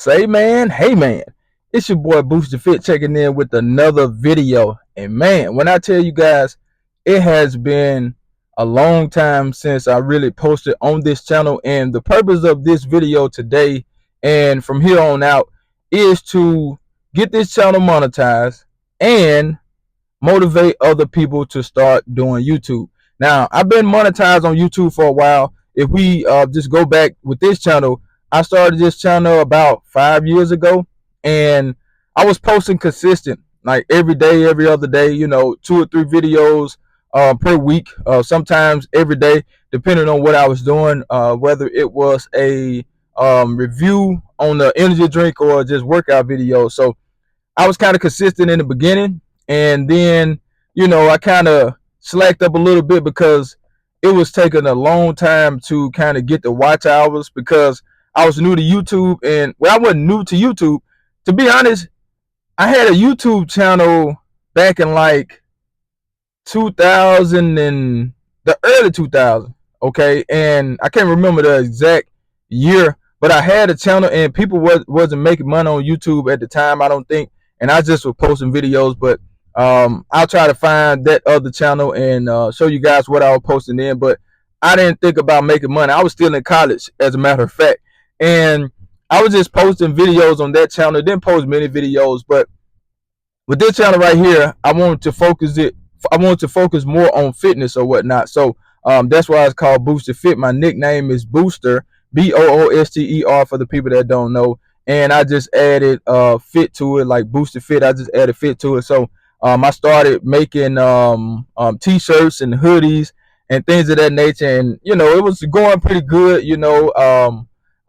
Say man, hey man, it's your boy Booster Fit checking in with another video. And man, when I tell you guys, it has been a long time since I really posted on this channel. And the purpose of this video today and from here on out is to get this channel monetized and motivate other people to start doing YouTube. Now, I've been monetized on YouTube for a while. If we just go back with this channel, I started this channel about 5 years ago, and I was posting consistent, like every day, every other day, 2 or 3 videos per week, sometimes every day, depending on what I was doing, whether it was a review on the energy drink or just workout videos. So I was kind of consistent in the beginning, and then I kind of slacked up a little bit because it was taking a long time to kind of get the watch hours because I was new to YouTube. And well, I wasn't new to YouTube, to be honest. I had a YouTube channel back in like 2000 and the early 2000s, okay, and I can't remember the exact year, but I had a channel and people wasn't making money on YouTube at the time, I don't think, and I just was posting videos. But I'll try to find that other channel and show you guys what I was posting in. But I didn't think about making money. I was still in college, as a matter of fact, and I was just posting videos on that channel. Didn't post many videos, but with this channel right here, I wanted to focus more on fitness or whatnot. So that's why it's called Booster Fit. My nickname is Booster, Booster, for the people that don't know. And I just added fit to it, like Booster Fit. I just added fit to it. So I started making t-shirts and hoodies and things of that nature. And it was going pretty good.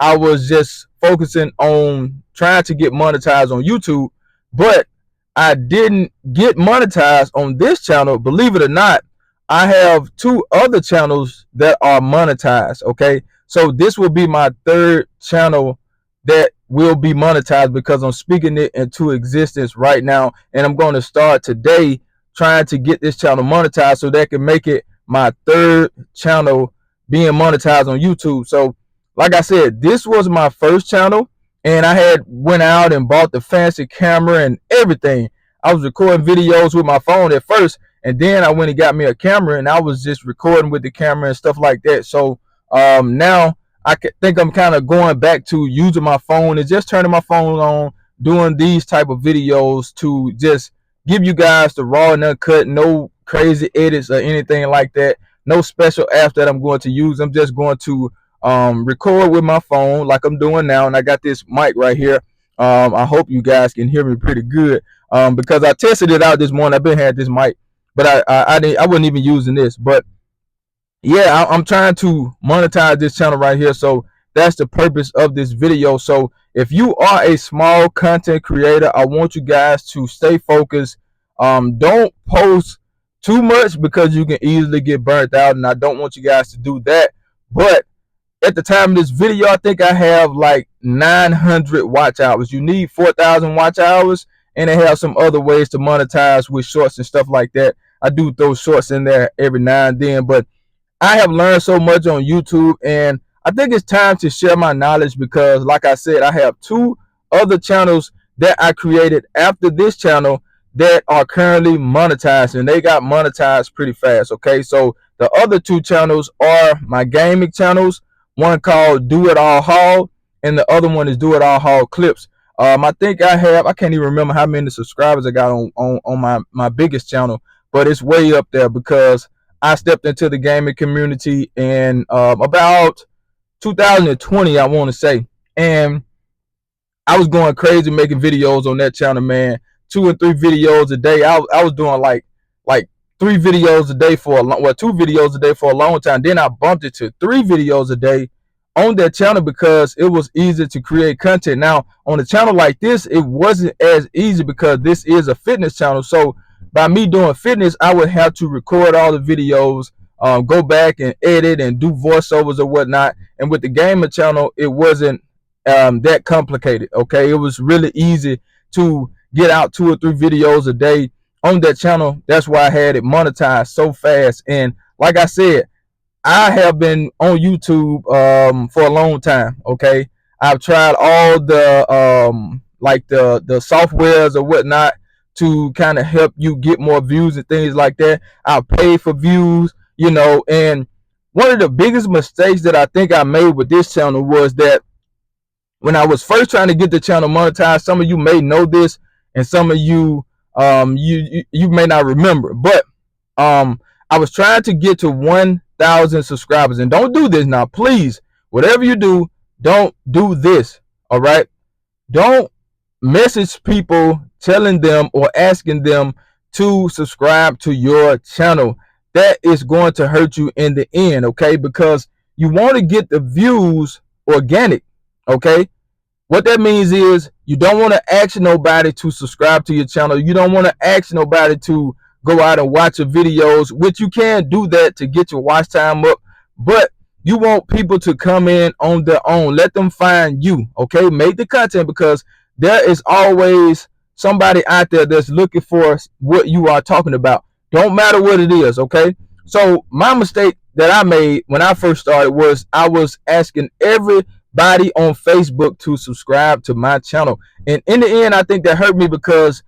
I was just focusing on trying to get monetized on YouTube, but I didn't get monetized on this channel. Believe it or not, I have 2 other channels that are monetized. Okay, so this will be my 3rd channel that will be monetized because I'm speaking it into existence right now, and I'm going to start today trying to get this channel monetized so that can make it my 3rd channel being monetized on YouTube. So like I said, this was my first channel, and I had went out and bought the fancy camera and everything. I was recording videos with my phone at first, and then I went and got me a camera, and I was just recording with the camera and stuff like that. So now I think I'm kind of going back to using my phone and just turning my phone on, doing these type of videos to just give you guys the raw and uncut, no crazy edits or anything like that, no special apps that I'm going to use. I'm just going to record with my phone like I'm doing now, and I got this mic right here. I hope you guys can hear me pretty good because I tested it out this morning. I've been had this mic, but I wasn't even using this. But yeah, I'm trying to monetize this channel right here, so that's the purpose of this video. So if you are a small content creator, I want you guys to stay focused. Don't post too much because you can easily get burnt out, and I don't want you guys to do that. But at the time of this video, I think I have like 900 watch hours. You need 4,000 watch hours, and they have some other ways to monetize with shorts and stuff like that. I do throw shorts in there every now and then, but I have learned so much on YouTube, and I think it's time to share my knowledge because, like I said, I have 2 other channels that I created after this channel that are currently monetized, and they got monetized pretty fast. Okay, so the other 2 channels are my gaming channels. One called Do It All Haul, and the other one is Do It All Haul Clips. I think I can't even remember how many subscribers I got on my biggest channel, but it's way up there because I stepped into the gaming community in about 2020, I want to say, and I was going crazy making videos on that channel, man. 2 and 3 videos a day. I was doing like 3 videos a day for 2 videos a day for a long time. Then I bumped it to 3 videos a day on that channel because it was easy to create content. Now on a channel like this, it wasn't as easy because this is a fitness channel. So by me doing fitness, I would have to record all the videos, go back and edit and do voiceovers or whatnot. And with the gamer channel, it wasn't that complicated. Okay, it was really easy to get out 2 or 3 videos a day on that channel. That's why I had it monetized so fast. And like I said, I have been on YouTube for a long time. Okay, I've tried all the like the softwares or whatnot to kind of help you get more views and things like that. I've paid for views, you know. And one of the biggest mistakes that I think I made with this channel was that when I was first trying to get the channel monetized, some of you may know this, and some of you you may not remember, but I was trying to get to 1,000 subscribers. And don't do this now, please. Whatever you do, don't do this. All right, don't message people telling them or asking them to subscribe to your channel. That is going to hurt you in the end, okay? Because you want to get the views organic, okay? What that means is you don't want to ask nobody to subscribe to your channel. You don't want to ask nobody to go out and watch your videos, which you can do that to get your watch time up. But you want people to come in on their own. Let them find you, okay? Make the content, because there is always somebody out there that's looking for what you are talking about. Don't matter what it is, okay? So my mistake that I made when I first started was I was asking everybody on Facebook to subscribe to my channel. And in the end, I think that hurt me, because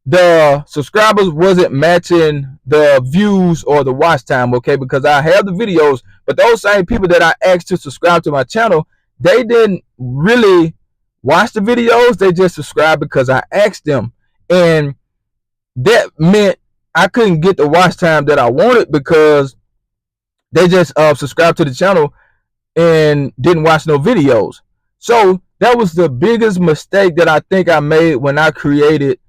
the subscribers wasn't matching the views or the watch time, okay? Because I have the videos, but those same people that I asked to subscribe to my channel, they didn't really watch the videos. They just subscribed because I asked them. And that meant I couldn't get the watch time that I wanted, because they just subscribed to the channel and didn't watch no videos. So that was the biggest mistake that I think I made when I created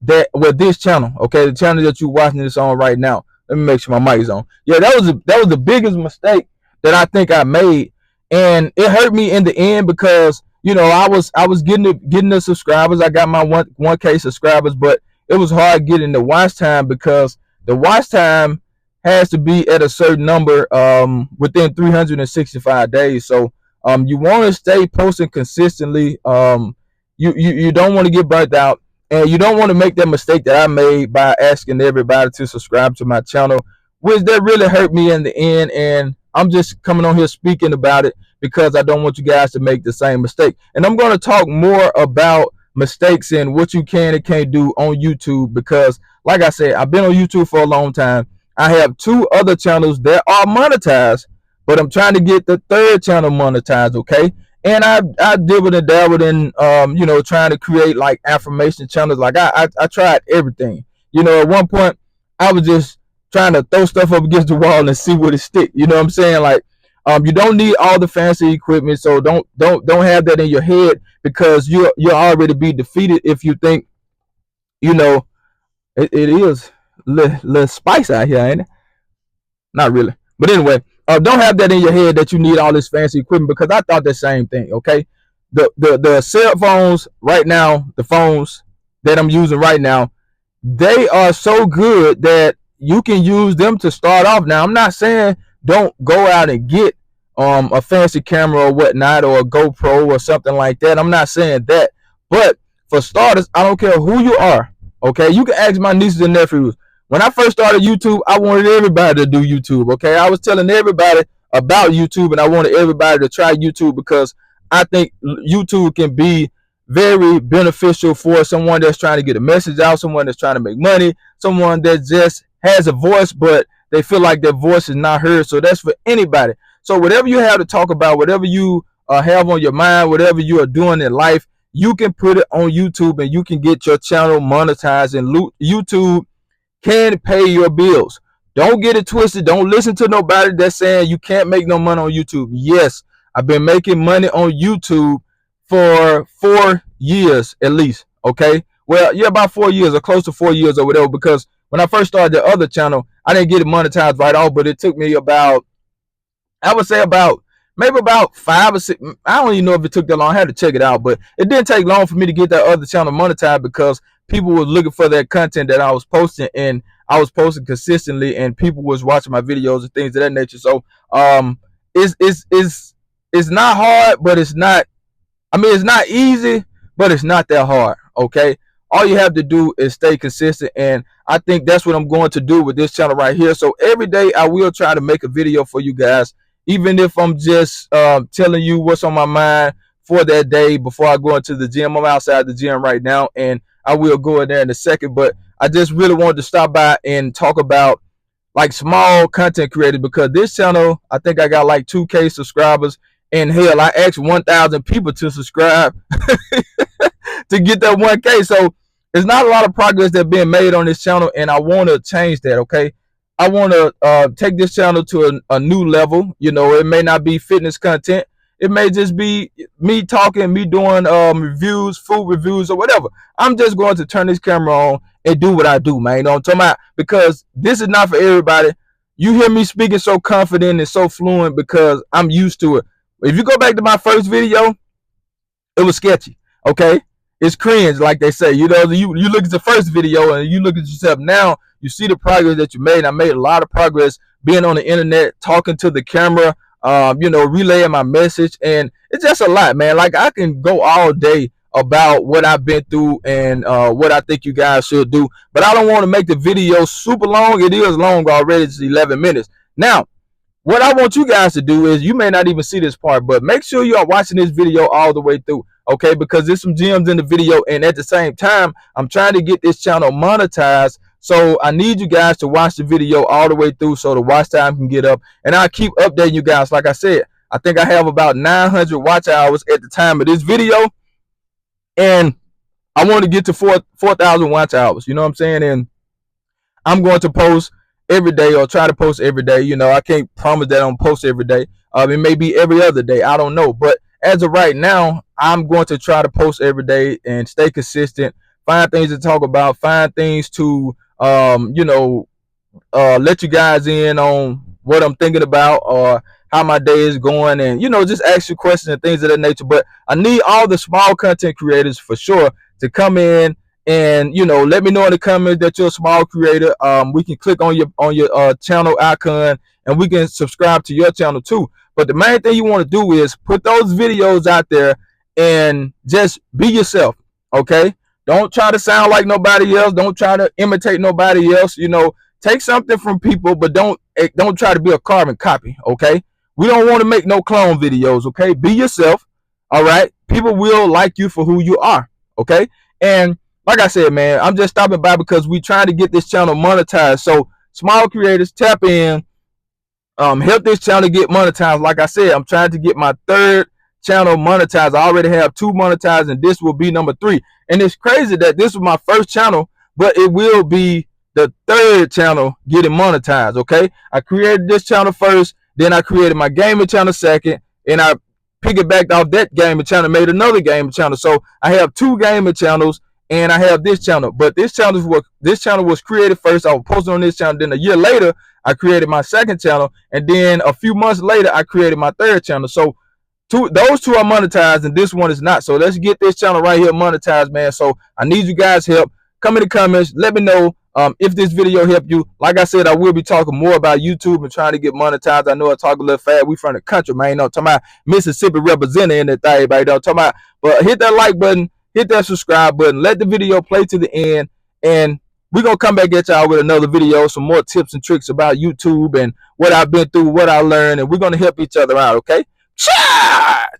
that with this channel, okay? The channel that you're watching this on right now. Let me make sure my mic is on. Yeah, that was the biggest mistake that I think I made, and it hurt me in the end, because you know I was getting the subscribers. I got my 1K subscribers, but it was hard getting the watch time, because the watch time has to be at a certain number within 365 days. So you want to stay posting consistently. You don't want to get burnt out. And you don't want to make that mistake that I made by asking everybody to subscribe to my channel, which that really hurt me in the end. And I'm just coming on here speaking about it because I don't want you guys to make the same mistake. And I'm going to talk more about mistakes and what you can and can't do on YouTube, because like I said, I've been on YouTube for a long time. I have 2 other channels that are monetized, but I'm trying to get the 3rd channel monetized, okay? And I dibbled and dabbled in you know, trying to create like affirmation channels. Like I tried everything. You know, at one point I was just trying to throw stuff up against the wall and see what it stick. You know what I'm saying? Like you don't need all the fancy equipment, so don't have that in your head, because you'll already be defeated if you think, you know, it is little spice out here, ain't it? Not really. But anyway, don't have that in your head that you need all this fancy equipment, because I thought the same thing, okay? The cell phones right now, the phones that I'm using right now, they are so good that you can use them to start off. Now, I'm not saying don't go out and get a fancy camera or whatnot, or a GoPro or something like that. I'm not saying that. But for starters, I don't care who you are, okay? You can ask my nieces and nephews. When I first started YouTube, I wanted everybody to do YouTube, okay? I was telling everybody about YouTube, and I wanted everybody to try YouTube, because I think YouTube can be very beneficial for someone that's trying to get a message out, someone that's trying to make money, someone that just has a voice, but they feel like their voice is not heard. So that's for anybody. So whatever you have to talk about, whatever you have on your mind, whatever you are doing in life, you can put it on YouTube, and you can get your channel monetized, and YouTube can pay your bills. Don't get it twisted. Don't listen to nobody that's saying you can't make no money on YouTube. Yes, I've been making money on YouTube for 4 years at least, okay? Well, yeah, about 4 years, or close to 4 years or whatever, because when I first started the other channel, I didn't get it monetized right off, but it took me about, I would say maybe about 5 or 6. I don't even know if it took that long. I had to check it out, but it didn't take long for me to get that other channel monetized, because people were looking for that content that I was posting, and I was posting consistently, and people was watching my videos and things of that nature. So it's not hard, but it's not, I mean, it's not easy, but it's not that hard, okay? All you have to do is stay consistent, and I think that's what I'm going to do with this channel right here. So every day I will try to make a video for you guys, even if I'm just telling you what's on my mind for that day before I go into the gym. I'm outside the gym right now, and I will go in there in a second. But I just really wanted to stop by and talk about like small content creators, because this channel, I think I got like 2K subscribers, and hell, I asked 1,000 people to subscribe to get that 1K. So there's not a lot of progress that's being made on this channel, and I want to change that. Okay, I want to take this channel to a new level. You know, it may not be fitness content. It may just be me talking, me doing reviews, food reviews, or whatever. I'm just going to turn this camera on and do what I do, man. You know what I'm talking about? Because this is not for everybody. You hear me speaking so confident and so fluent because I'm used to it. If you go back to my first video, it was sketchy. Okay, it's cringe, like they say. You know, you look at the first video and you look at yourself now. You see the progress that you made. I made a lot of progress being on the internet, talking to the camera, you know, relaying my message, and it's just a lot, man. Like, I can go all day about what I've been through and what I think you guys should do, but I don't want to make the video super long. It is long already. It's 11 minutes now. What I want you guys to do is, you may not even see this part, but make sure you are watching this video all the way through, okay? Because there's some gems in the video, and at the same time, I'm trying to get this channel monetized. So I need you guys to watch the video all the way through so the watch time can get up, and I'll keep updating you guys. Like I said, I think I have about 900 watch hours at the time of this video, and I want to get to 4,000 watch hours. You know what I'm saying? And I'm going to post every day, or try to post every day. You know, I can't promise that I'm post every day. It may be every other day. I don't know. But as of right now, I'm going to try to post every day and stay consistent. Find things to talk about. Find things to, you know, let you guys in on what I'm thinking about, or how my day is going, and, you know, just ask you questions and things of that nature. But I need all the small content creators for sure to come in and, you know, let me know in the comments that you're a small creator. We can click on your channel icon, and we can subscribe to your channel too. But the main thing you want to do is put those videos out there and just be yourself. Okay, don't try to sound like nobody else. Don't try to imitate nobody else. You know, take something from people, but don't try to be a carbon copy. Okay, we don't want to make no clone videos. Okay, be yourself. All right, people will like you for who you are. Okay, and like I said, man, I'm just stopping by because we trying to get this channel monetized. So small creators, tap in, help this channel get monetized. Like I said, I'm trying to get my third channel monetized. I already have 2 monetized, and this will be number 3. And it's crazy that this was my first channel, but it will be the third channel getting monetized. Okay, I created this channel first, then I created my gaming channel second, and I piggybacked off that gaming channel, made another gaming channel. So I have 2 gaming channels, and I have this channel. But this channel was created first. I was posting on this channel. Then a year later, I created my second channel, and then a few months later, I created my third channel. So those 2 are monetized, and this one is not. So let's get this channel right here monetized, man. So I need you guys' help. Come in the comments. Let me know if this video helped you. Like I said, I will be talking more about YouTube and trying to get monetized. I know I talk a little fast. We from the country, man. You know, talking about Mississippi representing that thing, everybody. Don't talking about. But hit that like button, hit that subscribe button, let the video play to the end, and we're gonna come back at y'all with another video, some more tips and tricks about YouTube and what I've been through, what I learned, and we're gonna help each other out. Okay? Charge!